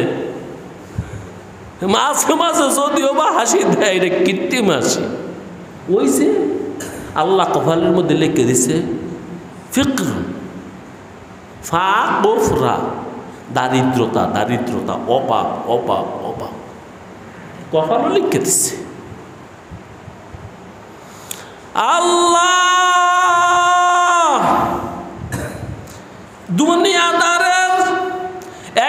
মাঝে মাঝে যদিও বা হাসি দেয়, এটা কৃত্রিম হাসি। ওই যে আল্লাহ কপালের মধ্যে লিখে দিছে ফিক্র, ফাকরা, দারিদ্রতা, দারিদ্রতা, অভাব, অভাব, অভাব, কপালও লিখে দিছে। আল্লাহ দুনিয়াদারের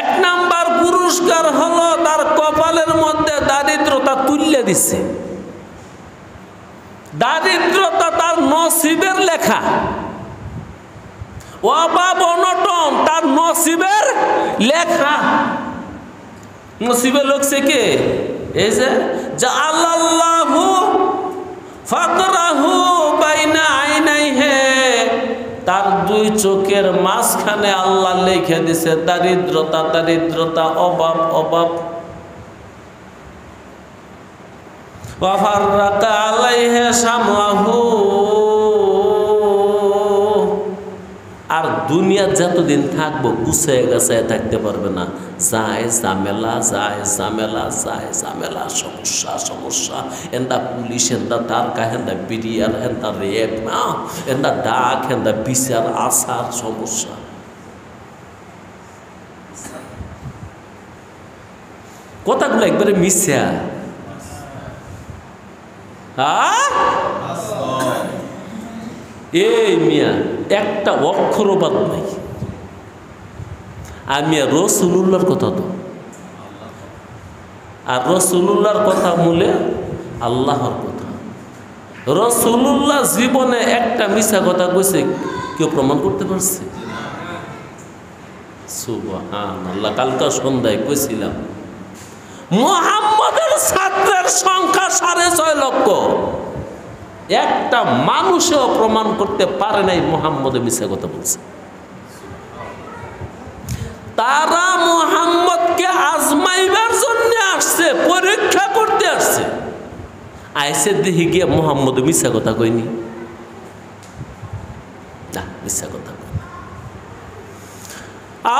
এক নাম্বার পুরস্কার হলো তার কপালের মধ্যে দারিদ্রতা তুলে দিছে। দারিদ্রতা তার নসিবের লেখা, অভাব অনটন তার নসিবের লেখা। নসিবে লোকছে কে? এই যে জাআলাল্লাহু ফাকরাহু বাইনা আইনাইহি, তার দুই চোখের মাঝখানে আল্লাহ লিখে দিছে দারিদ্রতা, দারিদ্রতা, অভাব, অভাব। ওয়া ফাররাকা আলাইহি শামলাহু, আর দুনিয়া যতদিন থাকবো গুছায় গাছায় থাকতে পারবে না। যায় ঝামেলা, যায় ঝামেলা, যায় ঝামেলা, সমস্যা, সমস্যা। এন্দা পুলিশ, এন্দা তারকা, হেন্দা বিডিআর, হেন্দা রেপ, এন্দা ডাক, হেন্দা বিচার আসার সমস্যা। কথাগুলো একবারে মিশা। এই মিয়া একটা অক্ষর বাদ নাই। আর মিয়া রাসূলুল্লাহর কথা তো, আর রাসূলুল্লাহর কথা মূলে আল্লাহর কথা। রাসূলুল্লাহ জীবনে একটা মিছা কথা কইছে, কেউ প্রমাণ করতে পারছে? সুবহানাল্লাহ। কালকে সন্ধ্যায় কইছিলাম মুহাম্মদের ছাত্রের সংখ্যা 6.5 লক্ষ, একটা মানুষও প্রমাণ করতে পারে নাই মুহাম্মদে মিথ্যা কথা বলছে। তারা মুহাম্মদকে আজমাইবার জন্য আসছে, পরীক্ষা করতে আসছে। আইসে দেখি গিয়ে মুহাম্মদে মিথ্যা কথা কইনি, না মিথ্যা কথা কইনি।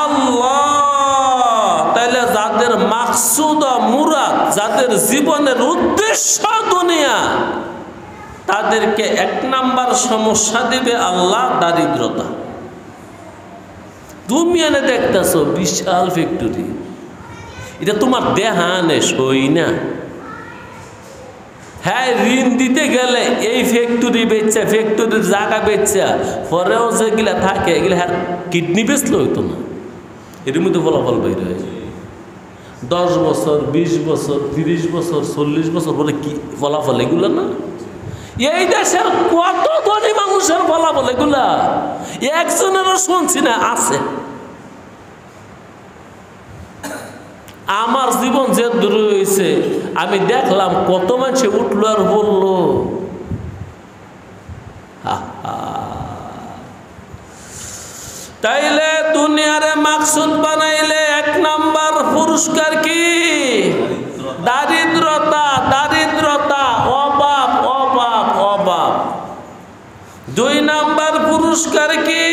আল্লাহ তাইলে যাদের মাকসুদ ও মুরাদ, যাদের জীবনের উদ্দেশ্য দুনিয়া, তাদেরকে এক নাম্বার সমস্যা দিবে আল্লাহ দারিদ্রতা। তুমি এনে দেখতেছো বিশাল ফ্যাক্টরি, এটা তোমার দেহানে সই না। হ্যাঁ, ঋণ দিতে গেলে এই ফ্যাক্টরি বেচছে, ফ্যাক্টরির জায়গা বেচছে, পরেও যেগুলা থাকে এগুলা হ্যাঁ কিডনি বেচলে হইতো না। এর মধ্যে ফলাফল বের হয় 10 বছর, 20 বছর, 30 বছর, 40 বছর পরে কি ফলাফল এগুলো না। এই দেশের কত ধনী মানুষের ফলাফল এগুলা, একজনেরও শুনছি না আছে। আমার জীবন যে দূর হয়েছে, আমি দেখলাম কত মানুষ উঠলো আর বললো। তাইলে দুনিয়ারে মাকসুদ বানাইলে এক নাম্বার পুরস্কার কি? দারিদ্রতা, দারিদ্রতা, অভাব, অভাব, অভাব। 2 নাম্বার পুরস্কার কি?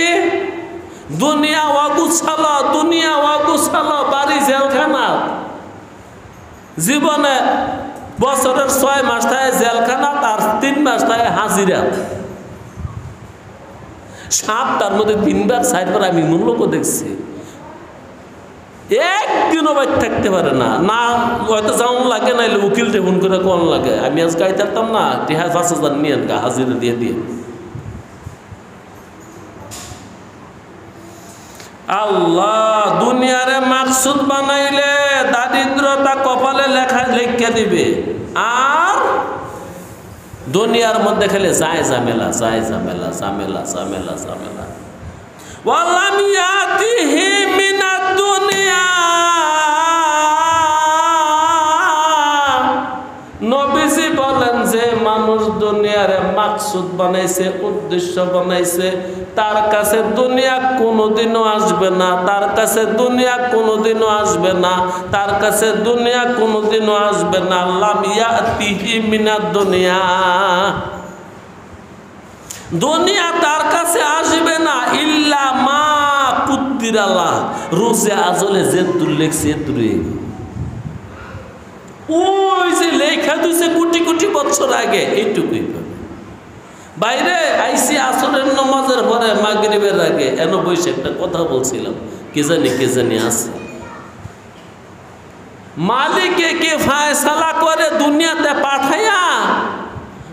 দুনিয়া অগুছালো, দুনিয়া অগুছালো, বাড়ি জেলখানা। জীবনে বছরের 6 মাস থাকে জেলখানা, আর 3 মাস থাকে হাজিরা। সপ্তাহের মধ্যে 3 বার 4 বার আমি মূল্যক দেখছি, একদিনও বাইর থাকতে পারে না। না হয়তো যাওয়ান লাগে, নাইলে উকিল টেফোন করে কোন লাগে। আমি আজ গাই থাকতাম না, 5,000 নিয়ে হাজিরা দিয়ে দিয়ে। আল্লাহ দুনিয়ারে মাকসুদ বানাইলে দারিদ্রতা কপালে লেখা লিখে দিবে, আর দুনিয়ার মধ্যে খেলে যায় ঝামেলা, যায় ঝামেলা, ঝামেলা, ঝামেলা, ঝামেলা। ওয়ালাম ইয়াতিহি মিনাদ দুনিয়া, নবীজি বলেন যে মানুষ দুনিয়ারে মাকসুদ বানাইছে, উদ্দেশ্য বানাইছে, তার কাছে দুনিয়া কোনোদিনও আসবে না, তার কাছে দুনিয়া কোনোদিনও আসবে না, তার কাছে দুনিয়া কোনোদিনও আসবে না। লাম ইয়াতিহি মিনাদ দুনিয়া, দুনিয়া তার কাছে আসবে না ইল্লা মা কুদ্দিরাল্লাহ, রোজে আজলে যে দূর লেখছে দূরে। ওই যে লেখা দিছে কোটি কোটি বছর আগে, এইটুকুই পাবে। বাইরে আইসি আসরের নামাজের পরে মাগরিবের আগে এন বসে একটা কথা বলছিলাম, কে জানি আছে। মালিকে কে ফায়সালা করে দুনিয়াতে পাঠাইয়া,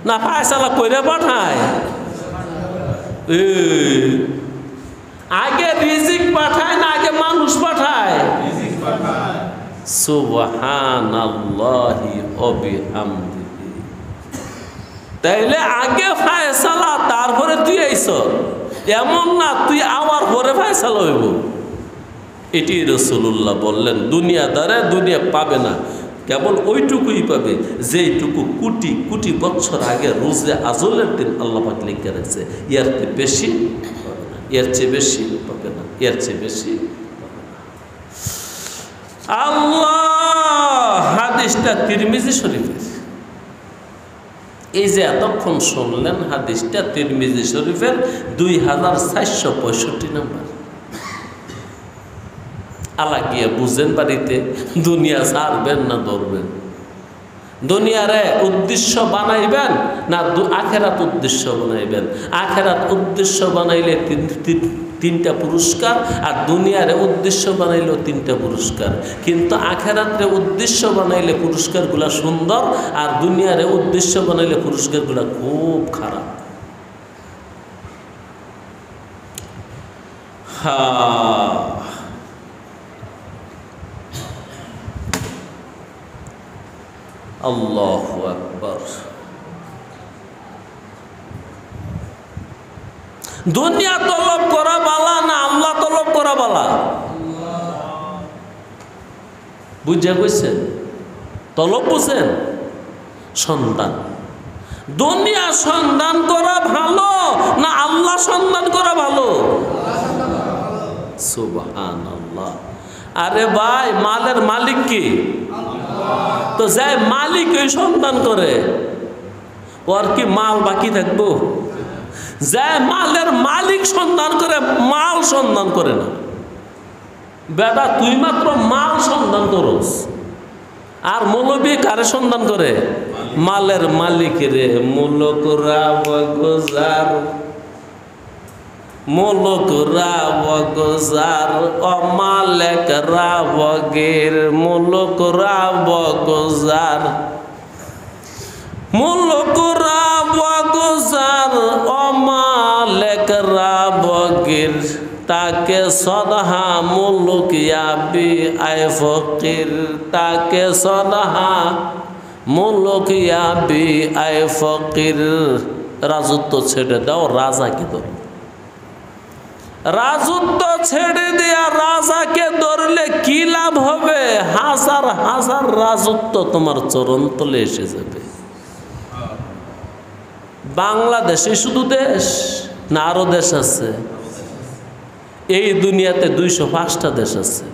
না ফায়সালা করে পাঠায়? আগে রিজিক পাঠায় না আগে মানুষ পাঠায়? সুবহানাল্লাহি ওয়া বিহামদিহি। তাইলে আগে ফায়সালা তারপরে তুই আইছ, এমন না তুই আমার পরে ফায়সালা হইব। এটি রাসূলুল্লাহ বললেন, দুনিয়াদারে দুনিয়া পাবে না, কেবল ওইটুকুই পাবে যেইটুকু কোটি কোটি বছর আগে রোজে আজলের দিন আল্লাহ পাক লিখে রাখছে। এর চেয়ে বেশি পাবে না, এর চেয়ে বেশি পাবে না, এর চেয়ে বেশি পাবে না। আল্লাহ, হাদিসটা তিরমিজি শরীফের। এই যে এতক্ষণ শুনলেন হাদিসটা তিরমিজি শরীফের 2465 নম্বর। আলা গিয়ে বুঝেন বাড়িতে, দুনিয়া ছাড়বেন না ধরবেন? দুনিয়ারে উদ্দেশ্য বানাইবেন না আখেরাত উদ্দেশ্য বানাইবেন? আখেরাত উদ্দেশ্য বানাইলে তিনটা পুরস্কার, আর দুনিয়ারে উদ্দেশ্য বানাইলেও তিনটা পুরস্কার। কিন্তু আখেরাতে উদ্দেশ্য বানাইলে পুরস্কারগুলা সুন্দর, আর দুনিয়ারে উদ্দেশ্য বানাইলে পুরস্কারগুলা খুব খারাপ। আল্লাহু আকবার। দুনিয়া তলব করা বালা না আল্লাহ তলব করা বালা? বুঝা কইছেন? তলব বুঝেন? সন্তান। দুনিয়া সন্ধান করা ভালো না আল্লাহ সন্ধান করা ভালো? সুবহানাল্লাহ। আরে ভাই, মালের মালিক কি? তো যাই মালিক ওই সন্ধান করে, ওর কি মাল বাকি থাকবো? যাই মালের মালিক সন্ধান করে, মাল সন্ধান করে না। বেটা তুই মাত্র মাল সন্ধান করস, আর মৌলবী কারে সন্ধান করে? মালের মালিক রে। মুলক রাব গুজার, মুলক রাব গুজার, অমালেক রাব গির। মুলক রাব গুজার, মুলক রাব গুজার, অমালেক রাব গির। তাকে সদহা মুলক ইয়াবি আয় ফকির। তাকে সদহা মুলক ইয়াবি আয় ফকির। রাজত্ব ছেড়ে দাও, রাজাকে ধরো। রাজত্ব ছেড়ে দেয়া রাজাকে ধরলে কি লাভ হবে? হাজার হাজার রাজত্ব তোমার চরণ তলে এসে যাবে। বাংলাদেশে শুধু দেশ না আরো দেশ আছে? এই দুনিয়াতে 205টা দেশ আছে।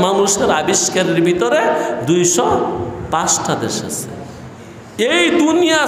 মানুষের আবিষ্কারের ভিতরে 205টা দেশ আছে। এই দুনিয়া